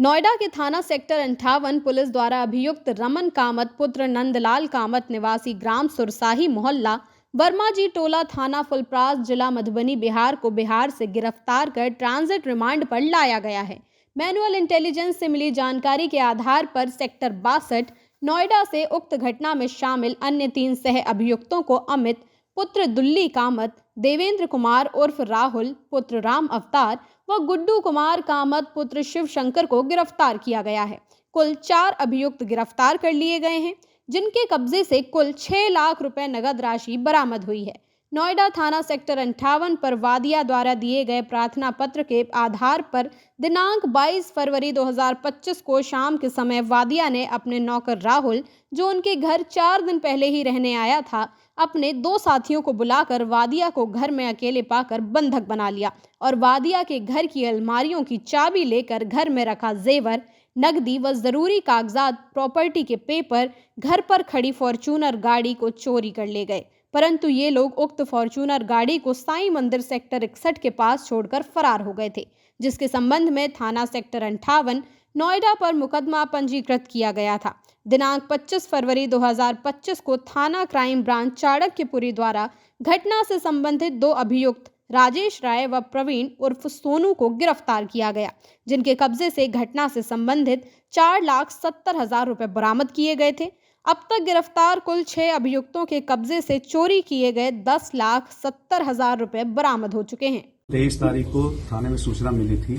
नोएडा के थाना sector 58 police द्वारा अभियुक्त रमन कामत पुत्र नंदलाल कामत निवासी ग्राम सुरसाही मोहल्ला वर्मा जी टोला थाना फुलप्रास जिला मधुबनी बिहार को बिहार से गिरफ्तार कर ट्रांजिट रिमांड पर लाया गया है। मैनुअल इंटेलिजेंस से मिली जानकारी के आधार पर सेक्टर 62 नोएडा से उक्त घटना में शामिल अन्य 3 सह अभियुक्तों को अमित पुत्र दुल्ली कामत, देवेंद्र कुमार उर्फ राहुल पुत्र राम अवतार व गुड्डू कुमार कामत पुत्र शिव शंकर को गिरफ्तार किया गया है। कुल 4 अभियुक्त गिरफ्तार कर लिए गए हैं, जिनके कब्जे से कुल 6 लाख रुपए नगद राशि बरामद हुई है। नोएडा थाना सेक्टर 58 पर वादिया द्वारा दिए गए प्रार्थना पत्र के आधार पर दिनांक 22 फरवरी 2025 को शाम के समय वादिया ने अपने नौकर राहुल, जो उनके घर 4 दिन पहले ही रहने आया था, अपने 2 साथियों को बुलाकर वादिया को घर में अकेले पाकर बंधक बना लिया और वादिया के घर की अलमारियों की चाबी लेकर घर में रखा जेवर, नकदी व जरूरी कागजात, प्रॉपर्टी के पेपर, घर पर खड़ी फॉर्च्यूनर गाड़ी को चोरी कर ले गए। परंतु ये लोग उक्त फॉर्च्यूनर गाड़ी को साईं मंदिर सेक्टर 61 के पास छोड़कर फरार हो गए थे, जिसके संबंध में थाना सेक्टर 58 नोएडा पर मुकदमा पंजीकृत किया गया था। दिनांक 25 फरवरी 2025 को थाना क्राइम ब्रांच चाणक्यपुरी द्वारा घटना से संबंधित 2 अभियुक्त राजेश राय व प्रवीण उर्फ सोनू को गिरफ्तार किया गया, जिनके कब्जे से घटना से संबंधित 4,70,000 रुपए बरामद किए गए थे। अब तक गिरफ्तार कुल 6 अभियुक्तों के कब्जे से चोरी किए गए 10,70,000 रुपए बरामद हो चुके हैं। 23 तारीख को थाने में सूचना मिली थी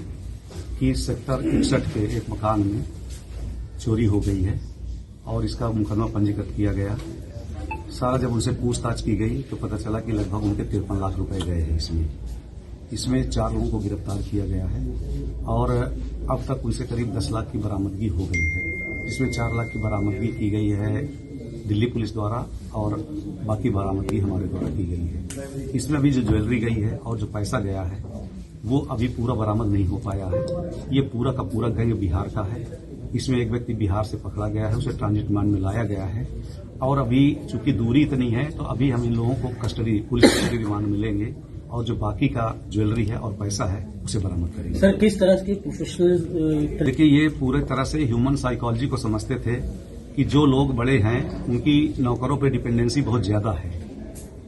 कि सेक्टर 61 के एक मकान में चोरी हो गई है और इसका मुकदमा पंजीकृत किया गया। सारा जब उनसे पूछताछ की गई तो पता चला कि लगभग उनके 53 लाख रुपए गए हैं। इसमें 4 लोगों को गिरफ्तार किया गया है और अब तक उनसे करीब 10 लाख की बरामदगी हो गई है, जिसमें 4 लाख की बरामदगी की गई है दिल्ली पुलिस द्वारा और बाकी बरामदगी हमारे द्वारा की गई है। इसमें अभी जो ज्वेलरी गई है और जो पैसा गया है वो अभी पूरा बरामद नहीं हो पाया है। ये पूरा का पूरा गैंग बिहार का है। इसमें एक व्यक्ति बिहार से पकड़ा गया है, उसे ट्रांजिट रिमांड में लाया गया है और अभी चूंकि दूरी इतनी है तो अभी हम इन लोगों को पुलिस कस्टडी रिमांड में लेंगे और जो बाकी का ज्वेलरी है और पैसा है उसे बरामद करेंगे। सर, किस तरह की प्रोफेशनल देखिए, ये पूरे तरह से ह्यूमन साइकोलॉजी को समझते थे कि जो लोग बड़े हैं उनकी नौकरों पे डिपेंडेंसी बहुत ज्यादा है,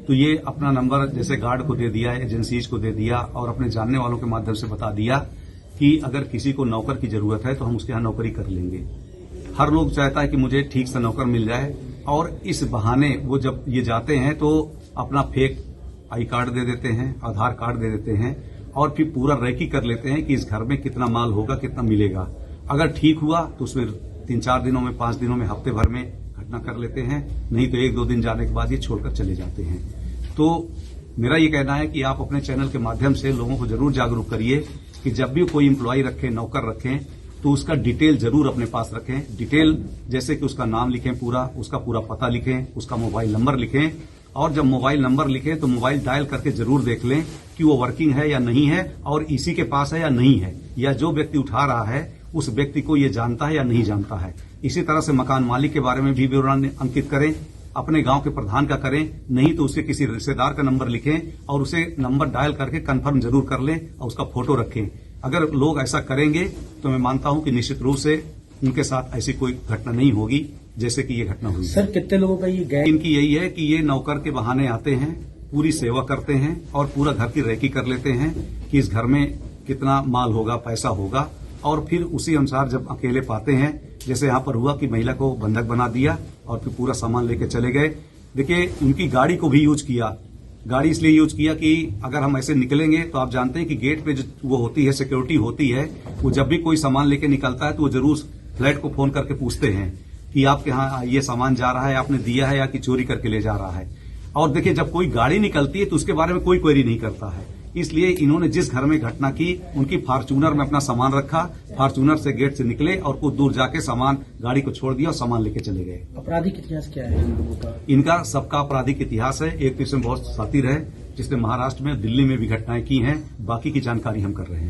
तो ये अपना नंबर जैसे गार्ड को दे दिया, एजेंसीज को दे दिया और अपने जानने वालों के माध्यम से बता दिया कि अगर किसी को नौकर की जरूरत है तो हम उसके यहाँ नौकरी कर लेंगे। हर लोग चाहता है कि मुझे ठीक से नौकर मिल जाए और इस बहाने वो जब ये जाते हैं तो अपना फेक आई कार्ड दे देते हैं, आधार कार्ड दे देते हैं और फिर पूरा रैकी कर लेते हैं कि इस घर में कितना माल होगा, कितना मिलेगा। अगर ठीक हुआ तो उसमें 3-4 दिनों में, 5 दिनों में, हफ्ते भर में घटना कर लेते हैं, नहीं तो 1-2 दिन जाने के बाद ये छोड़कर चले जाते हैं। तो मेरा ये कहना है कि आप अपने चैनल के माध्यम से लोगों को जरूर जागरूक करिए कि जब भी कोई एम्प्लॉय रखें, नौकर रखें, तो उसका डिटेल जरूर अपने पास रखें। डिटेल जैसे कि उसका नाम लिखें पूरा, उसका पूरा पता लिखें, उसका मोबाइल नंबर लिखें और जब मोबाइल नंबर लिखें तो मोबाइल डायल करके जरूर देख लें कि वो वर्किंग है या नहीं है और इसी के पास है या नहीं है, या जो व्यक्ति उठा रहा है उस व्यक्ति को ये जानता है या नहीं जानता है। इसी तरह से मकान मालिक के बारे में भी विवरण अंकित करें, अपने गांव के प्रधान का करें, नहीं तो उसके किसी रिश्तेदार का नंबर लिखें और उसे नंबर डायल करके कंफर्म जरूर कर लें और उसका फोटो रखें। अगर लोग ऐसा करेंगे तो मैं मानता हूं कि निश्चित रूप से उनके साथ ऐसी कोई घटना नहीं होगी जैसे कि ये घटना हुई। सर, कितने लोगों का ये गैंग? इनकी यही है कि ये नौकर के बहाने आते हैं, पूरी सेवा करते हैं और पूरा घर की रैकी कर लेते हैं कि इस घर में कितना माल होगा, पैसा होगा और फिर उसी अनुसार जब अकेले पाते हैं, जैसे यहाँ पर हुआ कि महिला को बंधक बना दिया और फिर पूरा सामान लेके चले गए। देखिए, उनकी गाड़ी को भी यूज किया। गाड़ी इसलिए यूज किया कि अगर हम ऐसे निकलेंगे तो आप जानते हैं कि गेट पे जो वो होती है, सिक्योरिटी होती है, वो जब भी कोई सामान लेके निकलता है तो वो जरूर फ्लैट को फोन करके पूछते हैं कि आपके यहाँ ये सामान जा रहा है, आपने दिया है या कि चोरी करके ले जा रहा है। और देखिए, जब कोई गाड़ी निकलती है तो उसके बारे में कोई क्वेरी नहीं करता है। इसलिए इन्होंने जिस घर में घटना की उनकी फॉर्च्यूनर में अपना सामान रखा, फॉर्च्यूनर से गेट से निकले और कुछ दूर जाके सामान गाड़ी को छोड़ दिया और सामान लेके चले गए। आपराधिक इतिहास क्या है इन लोगों का? इनका सबका आपराधिक इतिहास है। एक तो इसमें बहुत शातिर है जिसने महाराष्ट्र में, दिल्ली में भी घटनाएं की हैं। बाकी की जानकारी हम कर रहे हैं।